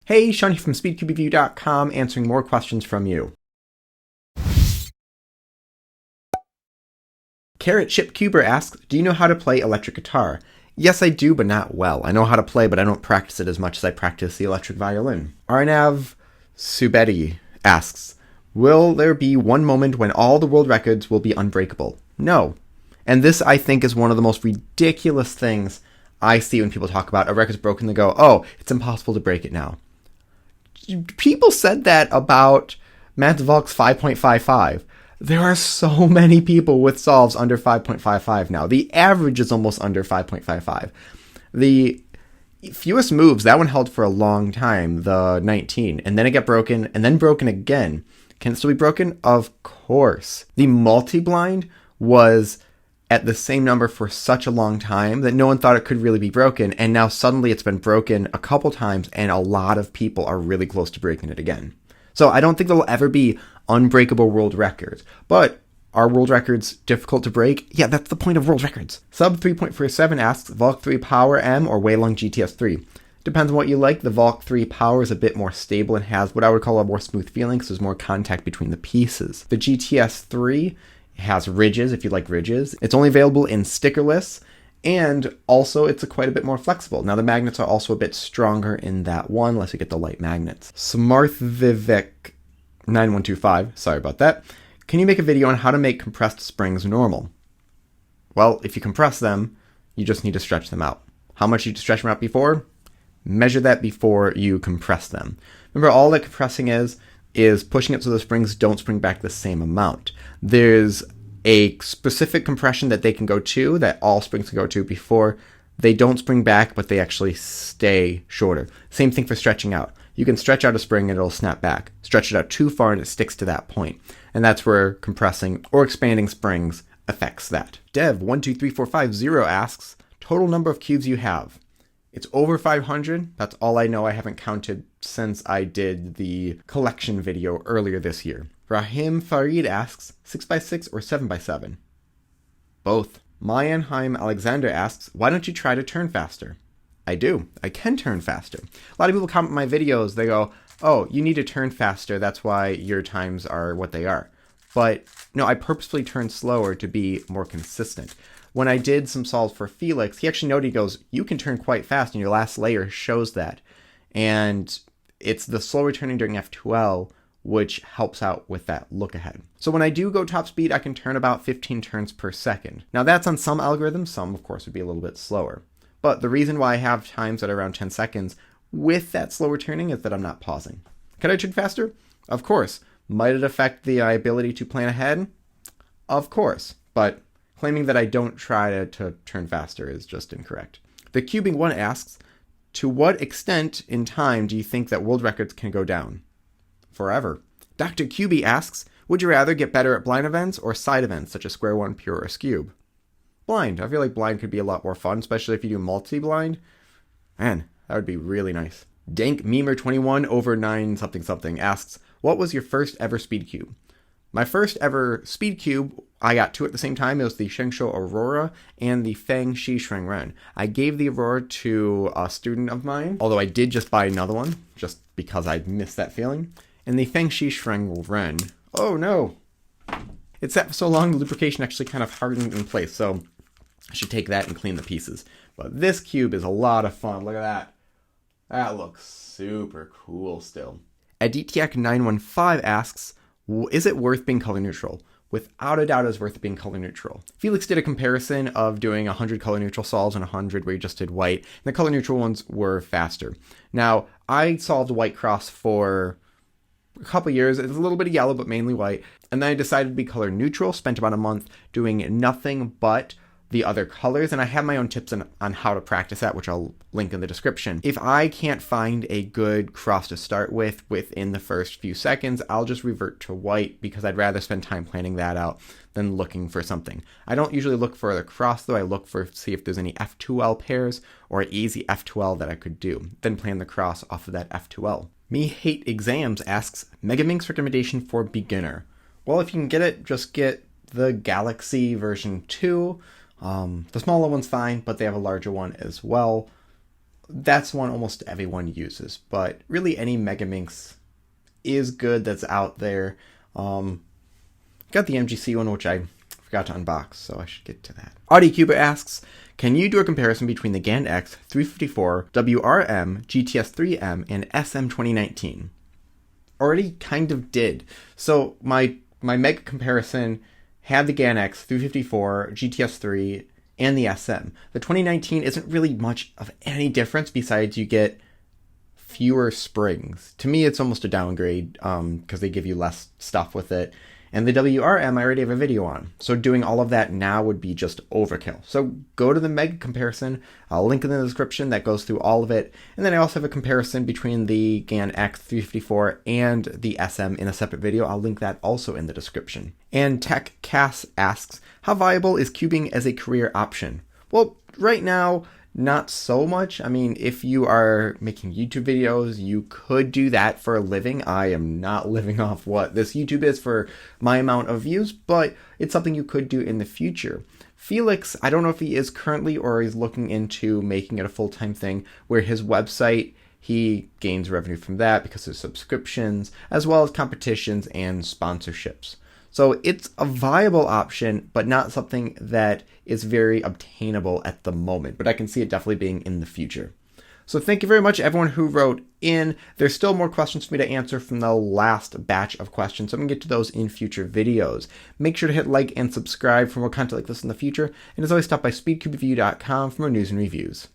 Hey, Sean here from SpeedCubeReview.com answering more questions from you. Carrot Chip Cuber asks, do you know how to play electric guitar? Yes, I do, but not well. I know how to play, but I don't practice it as much as I practice the electric violin. Arnav Subedi asks, will there be one moment when all the world records will be unbreakable? No. And this, I think, is one of the most ridiculous things I see when people talk about a record's broken. They go, oh, it's impossible to break it now. People said that about Matt DeVolk's 5.55. There are so many people with solves under 5.55 now. The average is almost under 5.55. The fewest moves, that one held for a long time, the 19, and then it got broken, and then broken again. Can it still be broken? Of course. The multi-blind was at the same number for such a long time that no one thought it could really be broken, and now suddenly it's been broken a couple times, and a lot of people are really close to breaking it again. So I don't think there will ever be unbreakable world records, but are world records difficult to break? Yeah, that's the point of world records. Sub 3.47 asks, Volk 3 Power M or Weilong GTS 3? Depends on what you like. The Volk 3 Power is a bit more stable and has what I would call a more smooth feeling because there's more contact between the pieces. The GTS 3 has ridges, if you like ridges. It's only available in stickerless, and also it's quite a bit more flexible. Now the magnets are also a bit stronger in that one, unless you get the light magnets. Samarth Vivek 9125, sorry about that. Can you make a video on how to make compressed springs normal? Well, if you compress them, you just need to stretch them out. How much you stretch them out before? Measure that before you compress them. Remember, all that compressing is pushing it so the springs don't spring back the same amount. There's a specific compression that they can go to, that all springs can go to before they don't spring back, but they actually stay shorter. Same thing for stretching out. You can stretch out a spring and it'll snap back. Stretch it out too far and it sticks to that point. And that's where compressing or expanding springs affects that. Dev123450 asks, total number of cubes you have. It's over 500. That's all I know. I haven't counted since I did the collection video earlier this year. Rahim Farid asks, 6x6 or 7x7? Both. Mayanheim Alexander asks, why don't you try to turn faster? I do. I can turn faster. A lot of people comment my videos, they go, oh, you need to turn faster, that's why your times are what they are. But no, I purposefully turn slower to be more consistent. When I did some solves for Felix, he actually noted, he goes, you can turn quite fast, and your last layer shows that. And it's the slower turning during F2L which helps out with that look ahead. So when I do go top speed, I can turn about 15 turns per second. Now that's on some algorithms, some of course would be a little bit slower. But the reason why I have times that are around 10 seconds with that slower turning is that I'm not pausing. Could I turn faster? Of course. Might it affect the ability to plan ahead? Of course. But claiming that I don't try to turn faster is just incorrect. The Cubing One asks, to what extent in time do you think that world records can go down? Forever. Dr. QB asks, would you rather get better at blind events or side events such as square one, pure, or skewb? Blind. I feel like blind could be a lot more fun, especially if you do multi-blind. Man, that would be really nice. Dank Memer 21 over 9 something something asks, what was your first ever speed cube? My first ever speed cube, I got two at the same time. It was the Shengshou Aurora and the Feng Shi Shuang Ren. I gave the Aurora to a student of mine, although I did just buy another one, just because I missed that feeling. And the Feng Shi Shuang Ren, oh no. It sat for so long, the lubrication actually kind of hardened in place, so I should take that and clean the pieces. But this cube is a lot of fun. Look at that. That looks super cool still. Adityak915 asks, is it worth being color neutral? Without a doubt, it's worth being color neutral. Felix did a comparison of doing 100 color neutral solves and 100 where you just did white, and the color neutral ones were faster. Now, I solved white cross for a couple years. It's a little bit of yellow, but mainly white. And then I decided to be color neutral, spent about a month doing nothing but the other colors, and I have my own tips on how to practice that, which I'll link in the description. If I can't find a good cross to start with within the first few seconds, I'll just revert to white because I'd rather spend time planning that out than looking for something. I don't usually look for the cross though. I look for see if there's any F2L pairs or easy F2L that I could do, then plan the cross off of that F2L. Me Hate Exams asks, Megaminx recommendation for beginner. Well, if you can get it, just get the Galaxy version 2. The smaller one's fine, but they have a larger one as well. that's one almost everyone uses, but really any Megaminx is good that's out there. Got the MGC one, which I forgot to unbox, so I should get to that. AudioCuber asks, can you do a comparison between the Gann X 354, WRM, GTS3M, and SM 2019? Already kind of did. So my Mega comparison had the Gann X 354, GTS3, and the SM. The 2019 isn't really much of any difference besides you get fewer springs. To me, it's almost a downgrade because they give you less stuff with it. And the WRM I already have a video on. So doing all of that now would be just overkill. So go to the Mega comparison. I'll link in the description that goes through all of it. And then I also have a comparison between the Gann X 354 and the SM in a separate video. I'll link that also in the description. And Tech Cass asks, how viable is cubing as a career option? Well, right now, not so much. I mean, if you are making YouTube videos, you could do that for a living. I am not living off what this YouTube is for my amount of views, but it's something you could do in the future. Felix, I don't know if he is currently or he's looking into making it a full-time thing where his website, he gains revenue from that because of subscriptions, as well as competitions and sponsorships. So it's a viable option, but not something that is very obtainable at the moment. But I can see it definitely being in the future. So thank you very much, everyone who wrote in. There's still more questions for me to answer from the last batch of questions, so I'm going to get to those in future videos. Make sure to hit like and subscribe for more content like this in the future. And as always, stop by speedcubeview.com for more news and reviews.